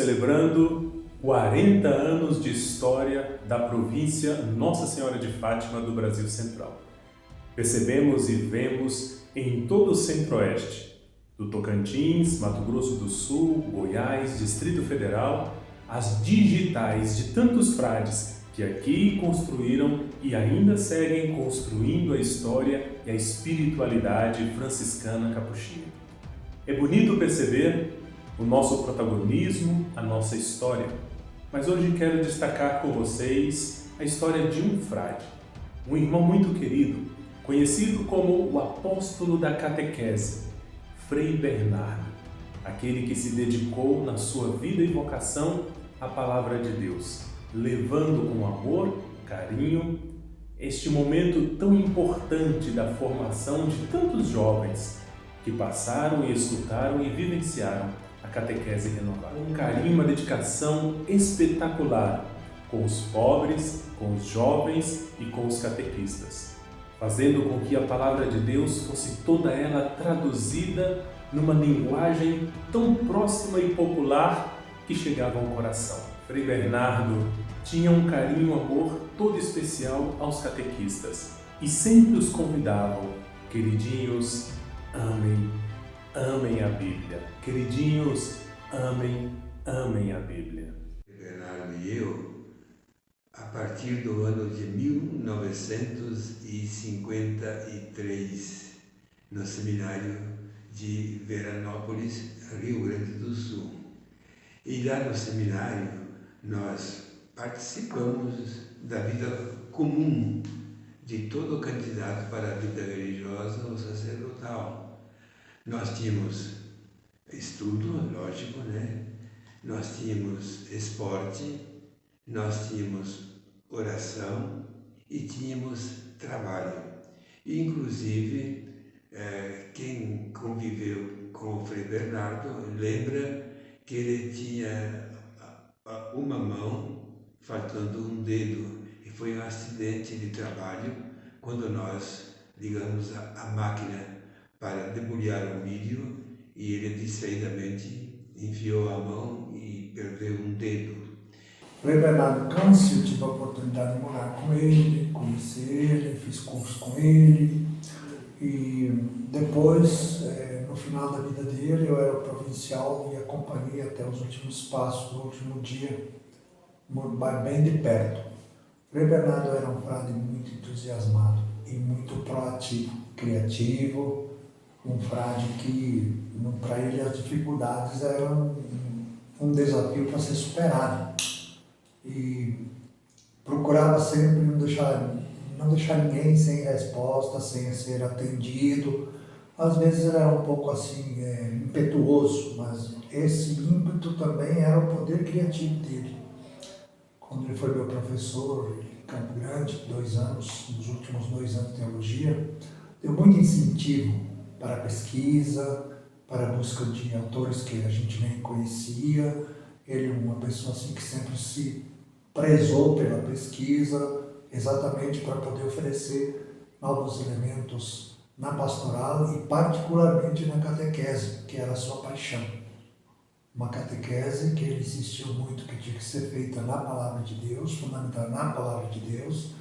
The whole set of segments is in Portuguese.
celebrando 40 anos de história da província Nossa Senhora de Fátima do Brasil Central. Percebemos e vemos em todo o Centro-Oeste, do Tocantins, Mato Grosso do Sul, Goiás, Distrito Federal, as digitais de tantos frades que aqui construíram e ainda seguem construindo a história e a espiritualidade franciscana capuchinha. É bonito perceber o nosso protagonismo, a nossa história, mas hoje quero destacar com vocês a história de um frade, um irmão muito querido, conhecido como o apóstolo da catequese, Frei Bernardo, aquele que se dedicou na sua vida e vocação à palavra de Deus, levando com amor, carinho, este momento tão importante da formação de tantos jovens que passaram e escutaram e vivenciaram a catequese renovada. Um carinho, uma dedicação espetacular com os pobres, com os jovens e com os catequistas, fazendo com que a palavra de Deus fosse toda ela traduzida numa linguagem tão próxima e popular que chegava ao coração. Frei Bernardo tinha um carinho, um amor todo especial aos catequistas e sempre os convidavam: queridinhos, amem, amem a Bíblia. Queridinhos, amem, amem a Bíblia. Bernardo e eu, a partir do ano de 1953, no seminário de Veranópolis, Rio Grande do Sul. E lá no seminário nós participamos da vida comum de todo candidato para a vida religiosa ou sacerdotal. Nós tínhamos estudo, lógico, né? Nós tínhamos esporte, nós tínhamos oração e tínhamos trabalho. E, inclusive, quem conviveu com o Frei Bernardo lembra que ele tinha uma mão faltando um dedo, e foi um acidente de trabalho quando nós ligamos a máquina para debulhar o milho e ele distraidamente enfiou a mão e perdeu um dedo. Frei Bernardo Câncio, tive a oportunidade de morar com ele, conhecer ele, fiz curso com ele e depois, no final da vida dele, eu era o provincial e acompanhei até os últimos passos do último dia, bem de perto. Frei Bernardo era um frade muito entusiasmado e muito proativo, criativo, um frade que, para ele, as dificuldades eram um desafio para ser superado. E procurava sempre não deixar ninguém sem resposta, sem ser atendido. Às vezes era um pouco assim, impetuoso, mas esse ímpeto também era o poder criativo dele. Quando ele foi meu professor em Campo Grande, 2 anos, nos últimos 2 anos de teologia, deu muito incentivo para a pesquisa, para a busca de autores que a gente nem conhecia. Ele é uma pessoa assim que sempre se prezou pela pesquisa, exatamente para poder oferecer novos elementos na pastoral e particularmente na catequese, que era a sua paixão. Uma catequese que ele insistiu muito que tinha que ser feita na Palavra de Deus, fundamentada na Palavra de Deus.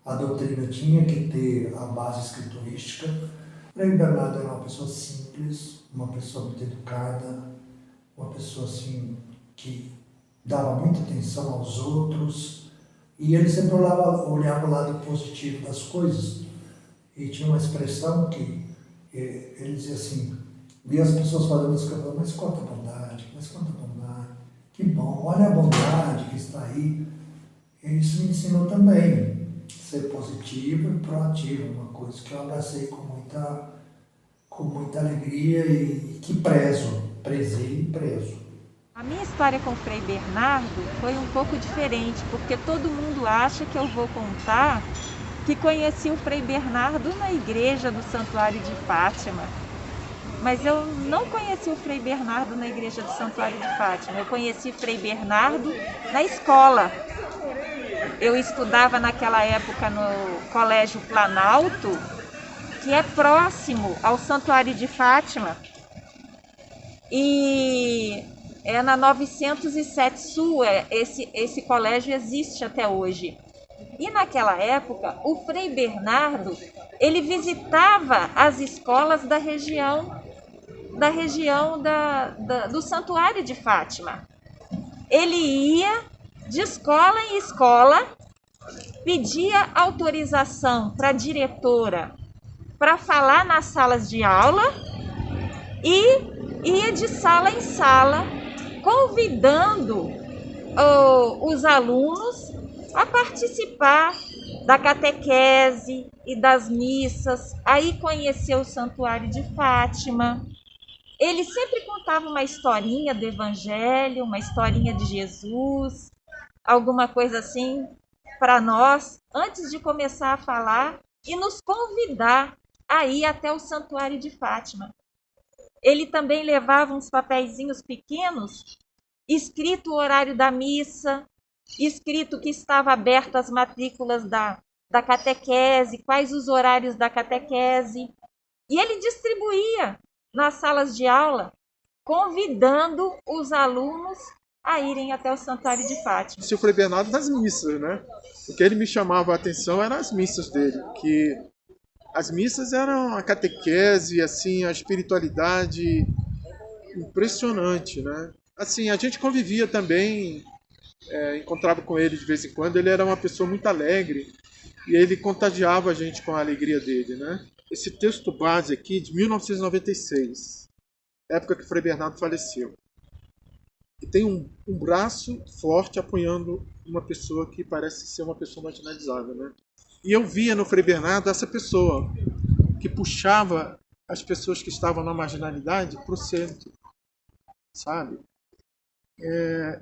A doutrina tinha que ter a base escriturística. Frei Bernardo era uma pessoa simples, uma pessoa muito educada, uma pessoa assim que dava muita atenção aos outros e ele sempre olhava o lado positivo das coisas. E tinha uma expressão que ele dizia assim, via as pessoas fazendo isso, mas quanta bondade, que bom, olha a bondade que está aí. E isso me ensinou também ser positivo e proativo, uma coisa que eu abracei com muita alegria e que prezei e prezo. A minha história com o Frei Bernardo foi um pouco diferente, porque todo mundo acha que eu vou contar que conheci o Frei Bernardo na igreja do Santuário de Fátima. Mas eu não conheci o Frei Bernardo na igreja do Santuário de Fátima, eu conheci o Frei Bernardo na escola. Eu estudava naquela época no Colégio Planalto, que é próximo ao Santuário de Fátima. E É na 907 Sul, esse colégio existe até hoje. E naquela época, o Frei Bernardo, ele visitava as escolas da região do Santuário de Fátima. Ele ia de escola em escola, pedia autorização para a diretora para falar nas salas de aula e ia de sala em sala, convidando os alunos a participar da catequese e das missas, aí conheceu o Santuário de Fátima. Ele sempre contava uma historinha do Evangelho, uma historinha de Jesus, alguma coisa assim para nós, antes de começar a falar e nos convidar a ir até o Santuário de Fátima. Ele também levava uns papeizinhos pequenos, escrito o horário da missa, escrito que estava aberto as matrículas da catequese, quais os horários da catequese. E ele distribuía nas salas de aula, convidando os alunos a irem até o Santuário de Fátima. O Frei Bernardo nas missas, né? O que ele me chamava a atenção eram as missas dele, que as missas eram a catequese, assim, a espiritualidade impressionante, né? Assim, a gente convivia também, encontrava com ele de vez em quando. Ele era uma pessoa muito alegre e ele contagiava a gente com a alegria dele, né? Esse texto base aqui, de 1996, época que o Frei Bernardo faleceu. E tem um braço forte apoiando uma pessoa que parece ser uma pessoa marginalizada, né? E eu via no Frei Bernardo essa pessoa que puxava as pessoas que estavam na marginalidade para o centro, sabe?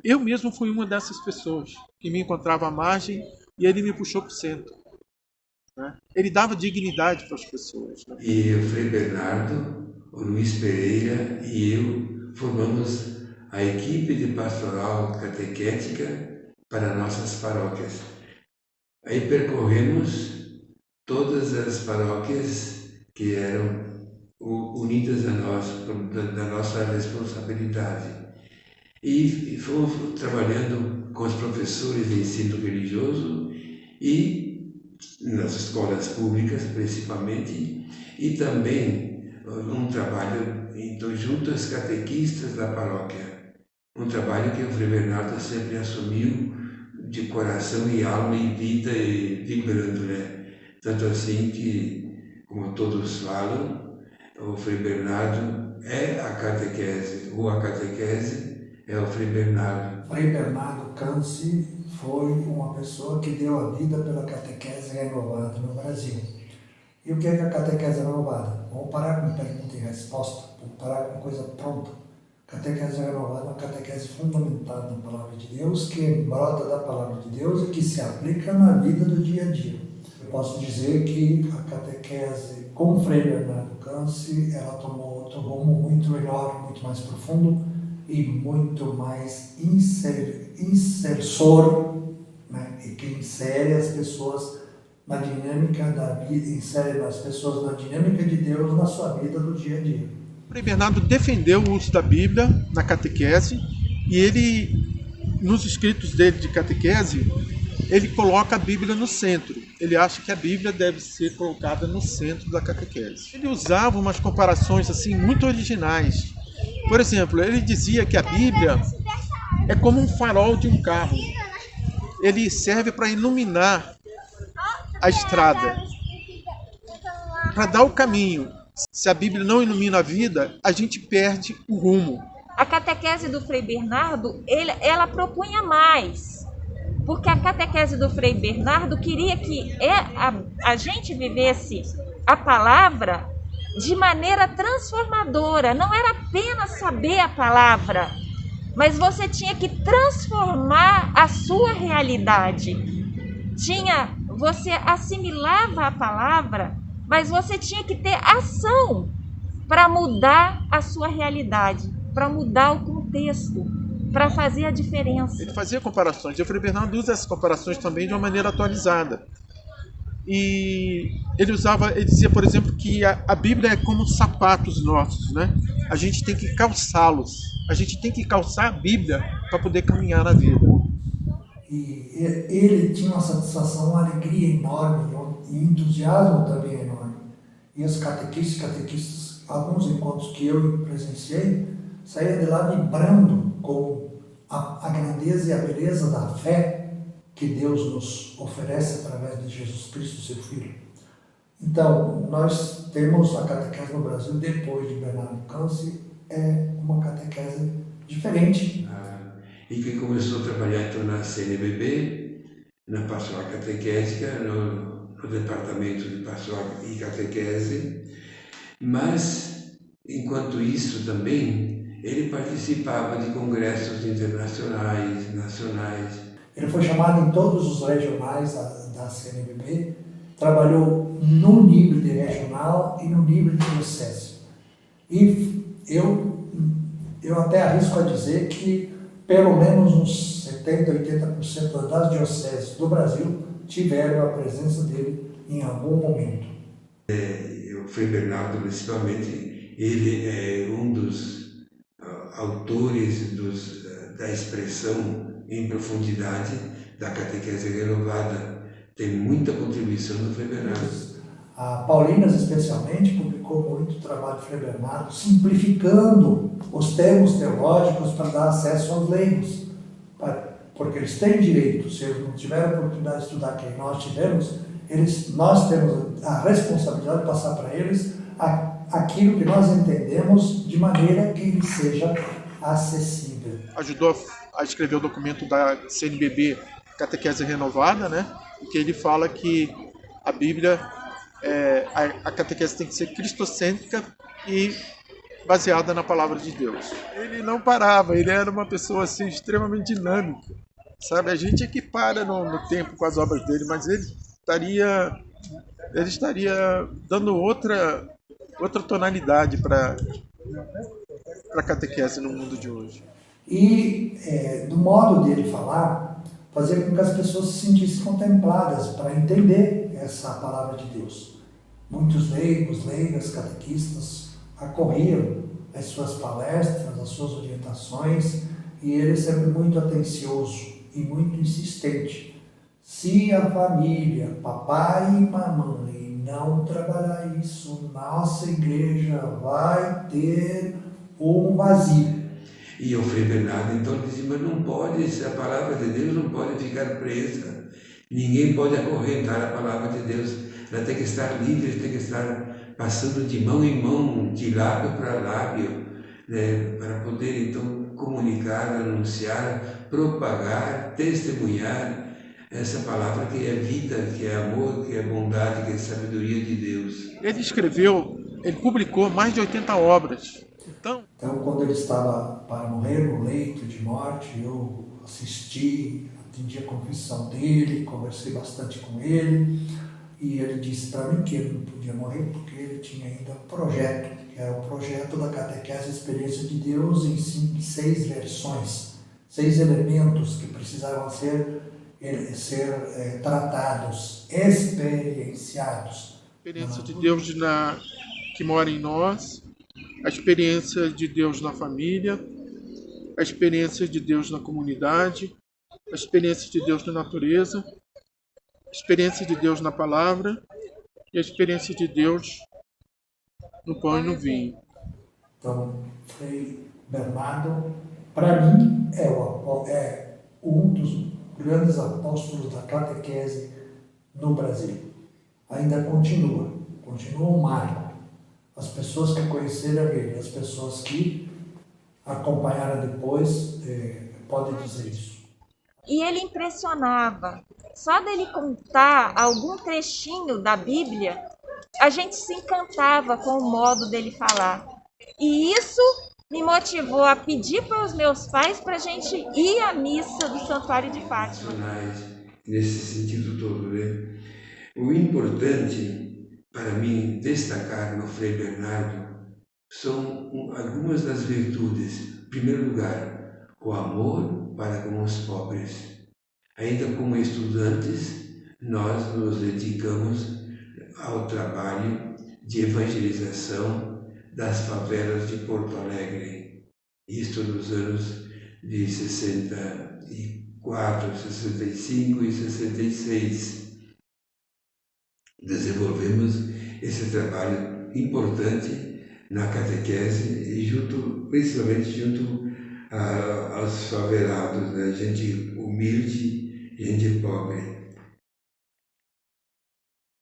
Eu mesmo fui uma dessas pessoas que me encontrava à margem e ele me puxou para o centro, né? Ele dava dignidade para as pessoas, né? E o Frei Bernardo, o Luiz Pereira e eu formamos a equipe de pastoral catequética para nossas paróquias. Aí percorremos todas as paróquias que eram unidas da nossa responsabilidade. E fomos trabalhando com os professores de ensino religioso e nas escolas públicas, principalmente, e também um trabalho junto às catequistas da paróquia. Um trabalho que o Frei Bernardo sempre assumiu de coração e alma e vida e vibrando, né? Tanto assim que, como todos falam, o Frei Bernardo é a catequese, ou a catequese é o Frei Bernardo. Frei Bernardo Canci foi uma pessoa que deu a vida pela catequese renovada no Brasil. E o que é a catequese renovada? Vamos parar com pergunta e resposta, vamos parar com coisa pronta. Catequese renovada é uma catequese fundamentada na Palavra de Deus, que brota da Palavra de Deus e que se aplica na vida do dia a dia. Eu posso dizer que a catequese com Frei Bernardo Canci, ela tomou outro rumo muito melhor, muito mais profundo e muito mais insersor, né? E que insere as pessoas na dinâmica da vida, insere as pessoas na dinâmica de Deus na sua vida do dia a dia. O Frei Bernardo defendeu o uso da Bíblia na catequese e ele, nos escritos dele de catequese, ele coloca a Bíblia no centro. Ele acha que a Bíblia deve ser colocada no centro da catequese. Ele usava umas comparações assim muito originais. Por exemplo, ele dizia que a Bíblia é como um farol de um carro. Ele serve para iluminar a estrada, para dar o caminho. Se a Bíblia não ilumina a vida, a gente perde o rumo. A catequese do Frei Bernardo, ela propunha mais, porque a catequese do Frei Bernardo queria que a gente vivesse a palavra de maneira transformadora. Não era apenas saber a palavra, mas você tinha que transformar a sua realidade. Você assimilava a palavra, mas você tinha que ter ação para mudar a sua realidade, para mudar o contexto, para fazer a diferença. Ele fazia comparações, e o Frei Bernardo usa essas comparações também de uma maneira atualizada. E ele dizia, por exemplo, que a Bíblia é como sapatos nossos, né? A gente tem que calçá-los. A gente tem que calçar a Bíblia para poder caminhar na vida. E ele tinha uma satisfação, uma alegria enorme e entusiasmo também enorme. E os catequistas, alguns encontros que eu presenciei, saíam de lá vibrando com a grandeza e a beleza da fé que Deus nos oferece através de Jesus Cristo, seu Filho. Então, nós temos a catequese no Brasil, depois de Bernardo Canci, é uma catequese diferente. E que começou a trabalhar então na CNBB, na Pastoral Catequésica, no Departamento de Pastoral e Catequese, mas, enquanto isso também, ele participava de congressos internacionais, nacionais. Ele foi chamado em todos os regionais da CNBB, trabalhou no nível de regional e no nível de diocese. E eu até arrisco a dizer que pelo menos uns 70%, 80% das dioceses do Brasil tiveram a presença dele em algum momento. O Frei Bernardo, principalmente, ele é um dos autores da expressão em profundidade da catequese renovada. Tem muita contribuição do Frei Bernardo. A Paulinas, especialmente, publicou muito trabalho do Frei Bernardo, simplificando os termos teológicos para dar acesso aos leigos. Porque eles têm direito, se eles não tiverem a oportunidade de estudar que nós tivemos, nós temos a responsabilidade de passar para eles aquilo que nós entendemos de maneira que ele seja acessível. Ajudou a escrever o documento da CNBB, Catequese Renovada, né? Em que ele fala que a Bíblia, a catequese tem que ser cristocêntrica e baseada na palavra de Deus. Ele não parava, ele era uma pessoa assim, extremamente dinâmica. Sabe? A gente é que para no tempo com as obras dele, mas ele estaria dando outra tonalidade para a catequese no mundo de hoje. E do modo dele falar, fazer com que as pessoas se sentissem contempladas para entender essa palavra de Deus. Muitos leigos, leigas, catequistas acorriam às suas palestras, às suas orientações, e ele sempre muito atencioso e muito insistente. Se a família, papai e mamãe, não trabalhar isso, nossa igreja vai ter um vazio. E o Frei Bernardo então dizia, mas não pode, a palavra de Deus não pode ficar presa. Ninguém pode acorrentar a palavra de Deus. Ela tem que estar livre, tem que estar passando de mão em mão, de lábio para lábio, né, para poder então comunicar, anunciar, propagar, testemunhar essa palavra que é vida, que é amor, que é bondade, que é sabedoria de Deus. Ele publicou mais de 80 obras. Então, quando ele estava para morrer no leito de morte, eu assisti, atendi a confissão dele, conversei bastante com ele, e ele disse para mim que ele não podia morrer porque ele tinha ainda um projeto, que era o projeto da catequese Experiência de Deus em 6 versões, 6 elementos que precisavam ser tratados, experienciados. A experiência de Deus que mora em nós, a experiência de Deus na família, a experiência de Deus na comunidade, a experiência de Deus na natureza, a experiência de Deus na palavra e a experiência de Deus no pão e no vinho. Então, Frei Bernardo, para mim, é um dos grandes apóstolos da catequese no Brasil. Ainda continua um marco. As pessoas que conheceram ele, as pessoas que acompanharam depois, podem dizer isso. E ele impressionava. Só dele contar algum trechinho da Bíblia, a gente se encantava com o modo dele falar. E isso me motivou a pedir para os meus pais para a gente ir à missa do Santuário de Fátima. Nesse sentido todo, né? O importante para mim destacar no Frei Bernardo são algumas das virtudes. Em primeiro lugar, o amor para com os pobres. Ainda como estudantes, nós nos dedicamos ao trabalho de evangelização das favelas de Porto Alegre. isto nos anos de 64, 65 e 66. Desenvolvemos esse trabalho importante na catequese e principalmente junto aos favelados, né? Gente humilde, gente pobre.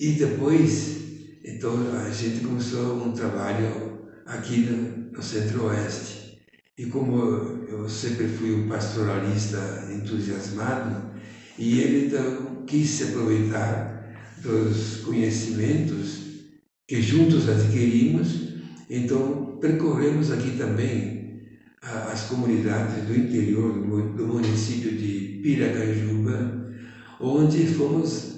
E depois, então, a gente começou um trabalho aqui no Centro-Oeste. E como eu sempre fui um pastoralista entusiasmado, e ele então quis se aproveitar dos conhecimentos que juntos adquirimos, então percorremos aqui também as comunidades do interior do município de Piracanjuba, onde fomos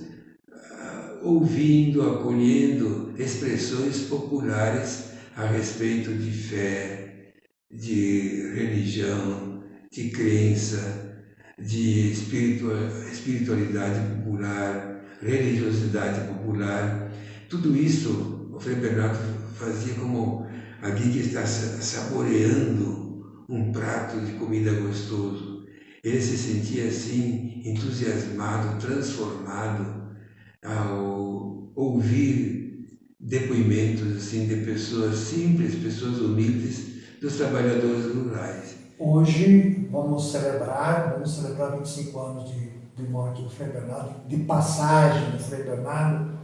ouvindo, acolhendo expressões populares a respeito de fé, de religião, de crença, de espiritualidade popular, religiosidade popular. Tudo isso o Frei Bernardo fazia como alguém que está saboreando um prato de comida gostoso. Ele se sentia assim entusiasmado, transformado ao ouvir depoimentos assim de pessoas simples, pessoas humildes, dos trabalhadores rurais. Hoje vamos celebrar 25 anos de morte do Frei Bernardo, de passagem do Frei Bernardo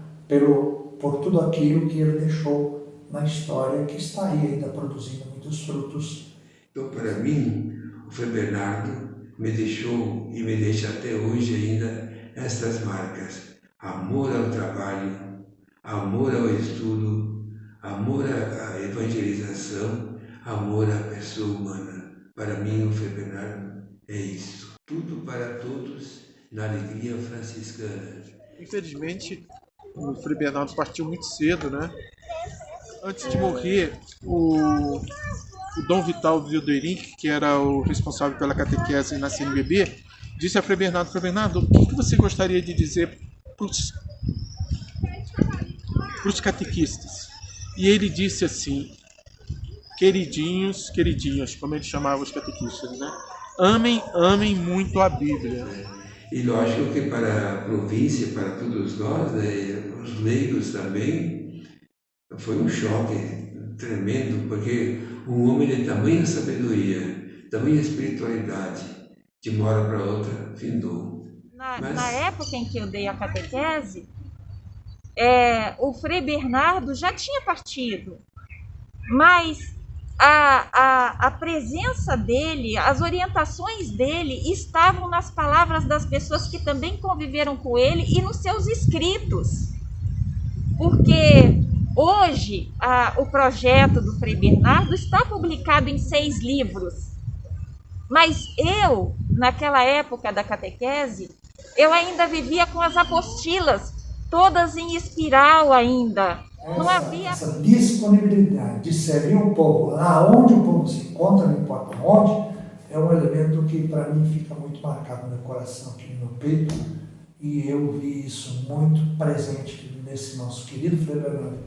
por tudo aquilo que ele deixou na história, que está aí ainda produzindo muitos frutos. Então, para mim, o Frei Bernardo me deixou e me deixa até hoje ainda estas marcas: amor ao trabalho, amor ao estudo, amor à evangelização, amor à pessoa humana. Para mim, o Frei Bernardo é isso. Tudo para todos na alegria franciscana. Infelizmente, o Frei Bernardo partiu muito cedo, né? Antes de morrer, o Dom Vital Wildering, que era o responsável pela catequese na CNBB, disse a Frei Bernardo: Frei Bernardo, o que você gostaria de dizer para os catequistas? E ele disse assim: queridinhos, queridinhas, como ele chamava os catequistas, né? Amem muito a Bíblia. E lógico que para a província, para todos nós, né, os leigos também, foi um choque tremendo, porque um homem de tamanha sabedoria, tamanha espiritualidade, de uma hora para outra, findou. Na época em que eu dei a catequese, o Frei Bernardo já tinha partido, mas a presença dele, as orientações dele estavam nas palavras das pessoas que também conviveram com ele e nos seus escritos. Porque hoje o projeto do Frei Bernardo está publicado em 6 livros. Mas eu, naquela época da catequese, eu ainda vivia com as apostilas, todas em espiral ainda. Não havia essa disponibilidade de servir o povo lá onde o povo se encontra, não importa onde, é um elemento que para mim fica muito marcado no meu coração, aqui no meu peito, e eu vi isso muito presente nesse nosso querido Frei Bernardo.